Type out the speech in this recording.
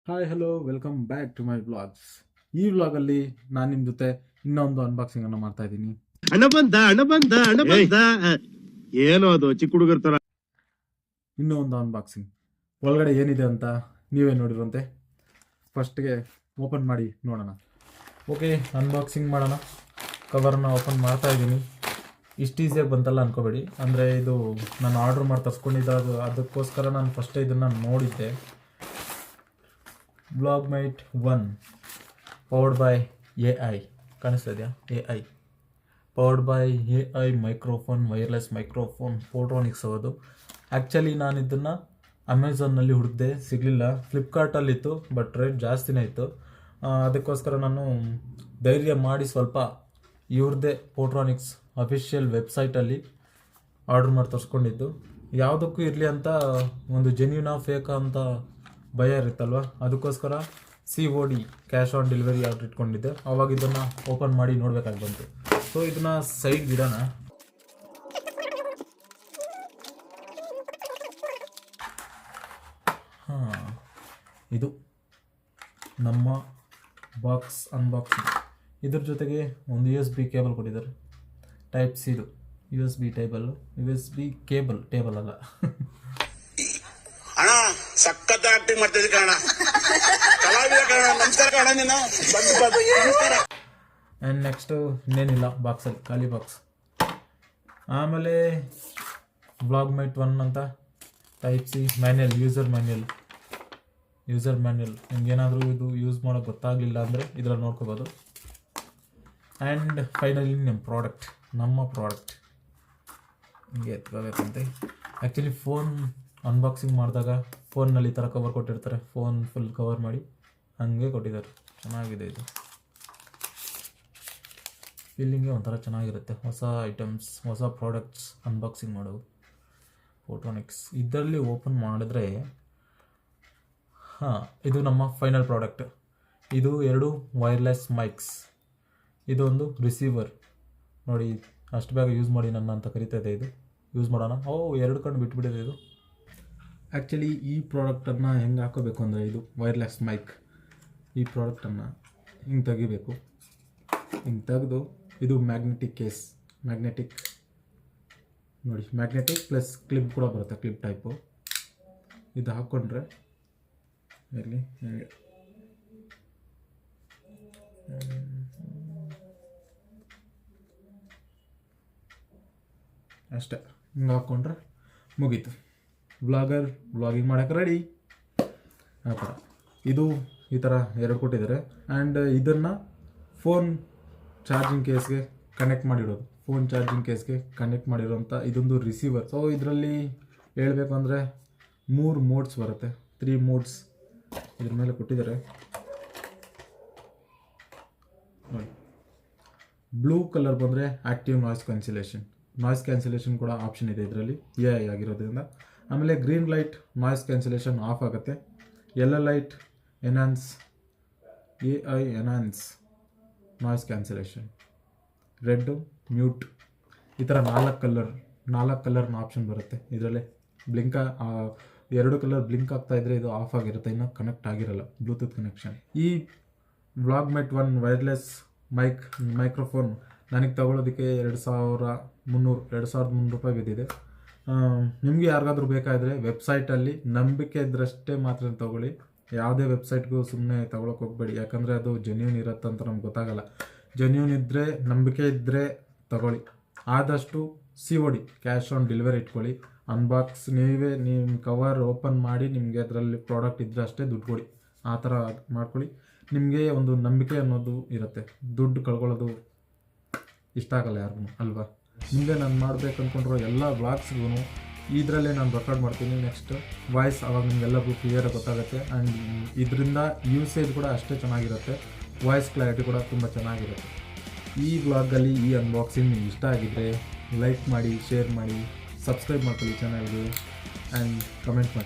Hi hello welcome back to my vlogs. ಈ ವ್ಲಾಗಲ್ಲಿ ನಾನು ನಿಮ್ಮ ಜೊತೆ ಇನ್ನೊಂದು ಅನ್ಬಾಕ್ಸಿಂಗ್ ಅನ್ನು ಮಾಡ್ತಾ ಇದ್ದೀನಿ. ಹಣ ಬಂದ ಏನೋ ಅದು ಚಿಕ್ಕ ಹುಡುಗರ ತರ. ಇನ್ನೂ ಒಂದು ಅನ್ಬಾಕ್ಸಿಂಗ್ ಒಳಗಡೆ ಏನಿದೆ ಅಂತ ನೀವೇ ನೋಡಿರುವಂತೆ. ಫಸ್ಟ್ಗೆ ಓಪನ್ ಮಾಡಿ ನೋಡೋಣ. ಓಕೆ, ಅನ್ಬಾಕ್ಸಿಂಗ್ ಮಾಡೋಣ. ಕವರ್ನ ಓಪನ್ ಮಾಡ್ತಾ ಇದ್ದೀನಿ. ಇಷ್ಟು ಈಸಿಯಾಗಿ ಬಂತಲ್ಲ ಅನ್ಕೋಬೇಡಿ. ಅಂದರೆ ಇದು ನಾನು ಆರ್ಡ್ರ್ ಮಾಡಿ ತರಿಸ್ಕೊಂಡಿದ್ದೆ. ಅದಕ್ಕೋಸ್ಕರ ನಾನು ಫಸ್ಟೇ ಇದನ್ನು ನೋಡಿದ್ದೆ. ವ್ಲಾಗ್ಮೈಟ್ 1 ಪವರ್ಡ್ ಬೈ AI. ಕಾಣಿಸ್ತಾ ಇದೆಯಾ? AI powered by AI microphone, wireless microphone, photonics. ಅದು ಆ್ಯಕ್ಚುಲಿ ನಾನು ಇದನ್ನು ಅಮೆಝಾನ್ನಲ್ಲಿ ಹುಡುಕಿದೆ, ಸಿಗಲಿಲ್ಲ. ಫ್ಲಿಪ್ಕಾರ್ಟಲ್ಲಿತ್ತು, ಬಟ್ ರೇಟ್ ಜಾಸ್ತಿನೇ ಇತ್ತು. ಅದಕ್ಕೋಸ್ಕರ ನಾನು ಧೈರ್ಯ ಮಾಡಿ ಸ್ವಲ್ಪ ಇವ್ರದ್ದೇ ಫೋಟೋನಿಕ್ಸ್ ಅಫಿಷಿಯಲ್ ವೆಬ್ಸೈಟಲ್ಲಿ ಆರ್ಡ್ರ್ ಮಾಡಿ ತರಿಸ್ಕೊಂಡಿದ್ದು. ಯಾವುದಕ್ಕೂ ಇರಲಿ ಅಂತ ಒಂದು ಜೆನ್ಯೂನಾ ಫೇಕಾ ಅಂತ ಭಯ ಇರುತ್ತಲ್ವ, ಅದಕ್ಕೋಸ್ಕರ COD cash on delivery order ಇಟ್ಕೊಂಡಿದ್ದೆ. ಆವಾಗ ಇದನ್ನು ಓಪನ್ ಮಾಡಿ ನೋಡಬೇಕಾಗಿ ಬಂತು. ಸೊ ಇದನ್ನು ಸೈಡ್ ಇಡೋಣ. ಇದು ನಮ್ಮ ಬಾಕ್ಸ್ ಅನ್ಬಾಕ್ಸಿಂಗ್. ಇದ್ರ ಜೊತೆಗೆ ಒಂದು USB ಕೇಬಲ್ ಕೊಟ್ಟಿದ್ದಾರೆ. ಟೈಪ್ C ಇದು USB ಕೇಬಲ್ ಅಲ್ಲ. ಅಣ್ಣ ಸಖತ್ ಆಕ್ಟಿಂಗ್ ಮಾಡ್ತಿದ್ದೆ ಕಣ, ಕಲಾವಿದ ಕಣ. ನಮಸ್ಕಾರ ಕಣ, ನೀನು ನಮಸ್ಕಾರ. ಆ್ಯಂಡ್ ನೆಕ್ಸ್ಟು ಇನ್ನೇನಿಲ್ಲ ಬಾಕ್ಸಲ್ಲಿ, ಖಾಲಿ ಬಾಕ್ಸ್. ಆಮೇಲೆ ವ್ಲಾಗ್ಮೈಟ್ 1 ಅಂತ type C manual, user manual. ನಿಮ್ಗೇನಾದರೂ ಇದು ಯೂಸ್ ಮಾಡೋಕ್ಕೆ ಗೊತ್ತಾಗಲಿಲ್ಲ ಅಂದರೆ ಇದರಲ್ಲಿ ನೋಡ್ಕೋಬೋದು. ಆ್ಯಂಡ್ ಫೈನಲಿ ನಮ್ಮ ಪ್ರಾಡಕ್ಟ್ ಹಿಂಗೆ ಎತ್ಕೋಬೇಕಂತೆ. ಆ್ಯಕ್ಚುಲಿ ಫೋನ್ ಅನ್ಬಾಕ್ಸಿಂಗ್ ಮಾಡಿದಾಗ ಫೋನ್ನಲ್ಲಿ ಈ ಥರ ಕವರ್ ಕೊಟ್ಟಿರ್ತಾರೆ. ಫೋನ್ ಫುಲ್ ಕವರ್ ಮಾಡಿ ಹಾಗೆ ಕೊಟ್ಟಿದ್ದಾರೆ. ಚೆನ್ನಾಗಿದೆ ಇದು. ಫೀಲಿಂಗೇ ಒಂಥರ ಚೆನ್ನಾಗಿರುತ್ತೆ. ಹೊಸ ಐಟಮ್ಸ್, ಹೊಸ ಪ್ರಾಡಕ್ಟ್ಸ್ ಅನ್ಬಾಕ್ಸಿಂಗ್ ಮಾಡೋದು. ಫೋಟೋನಿಕ್ಸ್ ಇದರಲ್ಲಿ ಓಪನ್ ಮಾಡಿದ್ರೆ ಇದು ನಮ್ಮ ಫೈನಲ್ ಪ್ರಾಡಕ್ಟ್. ಇದು 2 ವೈರ್ಲೆಸ್ ಮೈಕ್ಸ್, ಇದೊಂದು ರಿಸೀವರ್. ನೋಡಿ, ಅಷ್ಟು ಬೇಗ ಯೂಸ್ ಮಾಡಿ ನನ್ನ ಅಂತ ಕರಿತಾ ಇದೆ. ಇದು ಯೂಸ್ ಮಾಡೋಣ. 2 ಕಣ್ಣು ಬಿಟ್ಬಿಟ್ಟಿದೆ ಇದು. ಆ್ಯಕ್ಚುಲಿ ಈ ಪ್ರಾಡಕ್ಟನ್ನು ಹೆಂಗೆ ಹಾಕೋಬೇಕು ಅಂದರೆ, ಇದು ವೈರ್ಲೆಸ್ ಮೈಕ್. ಈ ಪ್ರಾಡಕ್ಟನ್ನು ಹಿಂಗೆ ತೆಗಿಬೇಕು. ಹಿಂಗೆ ತೆಗೆದು ಇದು ಮ್ಯಾಗ್ನೆಟಿಕ್ ನೋಡಿ, ಮ್ಯಾಗ್ನೆಟಿಕ್ ಪ್ಲಸ್ ಕ್ಲಿಪ್ ಕೂಡ ಬರುತ್ತೆ, ಕ್ಲಿಪ್ ಟೈಪು. ಇದು ಹಾಕ್ಕೊಂಡ್ರೆ ಇರಲಿ ಹೇಗೆ ಅಷ್ಟೇ. ಹಿಂಗೆ ಹಾಕ್ಕೊಂಡ್ರೆ ಮುಗೀತು. ವ್ಲಾಗಿಂಗ್ ಮಾಡೋಕ್ಕೆ ರೆಡಿ. ಆ ಥರ ಇದು ಈ ಥರ 2 ಕೊಟ್ಟಿದ್ದಾರೆ. ಆ್ಯಂಡ್ ಇದನ್ನು ಫೋನ್ ಚಾರ್ಜಿಂಗ್ ಕೇಸ್ಗೆ ಕನೆಕ್ಟ್ ಮಾಡಿರೋಂಥ ಇದೊಂದು ರಿಸೀವರ್. ಸೊ ಇದರಲ್ಲಿ ಹೇಳಬೇಕು ಅಂದರೆ 3 ಮೋಡ್ಸ್ ಬರುತ್ತೆ, 3 ಮೋಡ್ಸ್ ಇದ್ರ ಮೇಲೆ ಕೊಟ್ಟಿದ್ದಾರೆ ನೋಡಿ. ಬ್ಲೂ ಕಲರ್ ಬಂದರೆ ಆ್ಯಕ್ಟಿವ್ ನಾಯ್ಸ್ ಕ್ಯಾನ್ಸಲೇಷನ್ ಕೂಡ ಆಪ್ಷನ್ ಇದೆ ಇದರಲ್ಲಿ, AI ಆಗಿರೋದ್ರಿಂದ. ಆಮೇಲೆ green light noise cancellation off ಆಗುತ್ತೆ. Yellow light AI enhance noise cancellation. Red mute. ಈ ಥರ 4 ಕಲರ್ನ ಆಪ್ಷನ್ ಬರುತ್ತೆ ಇದರಲ್ಲಿ. 2 ಕಲರ್ ಬ್ಲಿಂಕ್ ಆಗ್ತಾ ಇದ್ದರೆ ಇದು ಆಫ್ ಆಗಿರುತ್ತೆ, ಇನ್ನೂ ಕನೆಕ್ಟ್ ಆಗಿರಲ್ಲ, ಬ್ಲೂಟೂತ್ ಕನೆಕ್ಷನ್. ಈ ವ್ಲಾಗ್ಮೈಟ್ 1 ವೈರ್ಲೆಸ್ ಮೈಕ್ರೋಫೋನ್ ನನಗೆ ತಗೊಳ್ಳೋದಕ್ಕೆ 2300 ರೂಪಾಯಿ ಬಿದ್ದಿದೆ. ನಿಮಗೆ ಯಾರಿಗಾದ್ರೂ ಬೇಕಾದರೆ ವೆಬ್ಸೈಟಲ್ಲಿ ನಂಬಿಕೆ ಇದ್ರಷ್ಟೇ ಮಾತ್ರ ತೊಗೊಳ್ಳಿ. ಯಾವುದೇ ವೆಬ್ಸೈಟ್ಗೂ ಸುಮ್ಮನೆ ತೊಗೊಳಕ್ಕೆ ಹೋಗಬೇಡಿ, ಯಾಕಂದರೆ ಅದು ಜೆನ್ಯೂನ್ ಇರುತ್ತಂತ ನಮ್ಗೆ ಗೊತ್ತಾಗಲ್ಲ. ಜೆನ್ಯೂನ್ ಇದ್ದರೆ, ನಂಬಿಕೆ ಇದ್ದರೆ ತಗೊಳ್ಳಿ. ಆದಷ್ಟು COD ಕ್ಯಾಶ್ ಆನ್ ಡೆಲಿವರಿ ಇಟ್ಕೊಳ್ಳಿ. ನೀವೇ ನಿಮ್ಮ ಕವರ್ ಓಪನ್ ಮಾಡಿ ನಿಮಗೆ ಅದರಲ್ಲಿ ಪ್ರಾಡಕ್ಟ್ ಇದ್ದರೆ ಅಷ್ಟೇ ದುಡ್ಡು ಕೊಡಿ. ಆ ಥರ ಮಾಡ್ಕೊಳ್ಳಿ. ನಿಮಗೆ ಒಂದು ನಂಬಿಕೆ ಅನ್ನೋದು ಇರುತ್ತೆ. ದುಡ್ಡು ಕಳ್ಕೊಳ್ಳೋದು ಇಷ್ಟ ಆಗಲ್ಲ ಯಾರಿಗೂ ಅಲ್ವಾ. ಮುಂದೆ ನಾನು ಮಾಡಬೇಕು ಅಂದ್ಕೊಂಡಿರೋ ಎಲ್ಲ ವ್ಲಾಗ್ಸ್ಗೂ ಇದರಲ್ಲೇ ನಾನು ರೆಕಾರ್ಡ್ ಮಾಡ್ತೀನಿ. ನೆಕ್ಸ್ಟ್ ವಾಯ್ಸ್ ಅವಾಗ ನಿಮಗೆಲ್ಲರಿಗೂ ಕ್ಲಿಯರಾಗಿ ಗೊತ್ತಾಗುತ್ತೆ. ಆ್ಯಂಡ್ ಇದರಿಂದ ಯೂಸೇಜ್ ಕೂಡ ಅಷ್ಟೇ ಚೆನ್ನಾಗಿರುತ್ತೆ. ವಾಯ್ಸ್ ಕ್ಲಾರಿಟಿ ಕೂಡ ತುಂಬ ಚೆನ್ನಾಗಿರುತ್ತೆ. ಈ ವ್ಲಾಗಲ್ಲಿ ಈ ಅನ್ಬಾಕ್ಸಿಂಗ್ ನಿಮ್ಗೆ ಇಷ್ಟ ಆಗಿದ್ದರೆ ಲೈಕ್ ಮಾಡಿ, ಶೇರ್ ಮಾಡಿ, ಸಬ್ಸ್ಕ್ರೈಬ್ ಮಾಡ್ಕೊಳ್ಳಿ ಚಾನಲ್ಗೆ, ಆ್ಯಂಡ್ ಕಮೆಂಟ್ ಮಾಡಿ.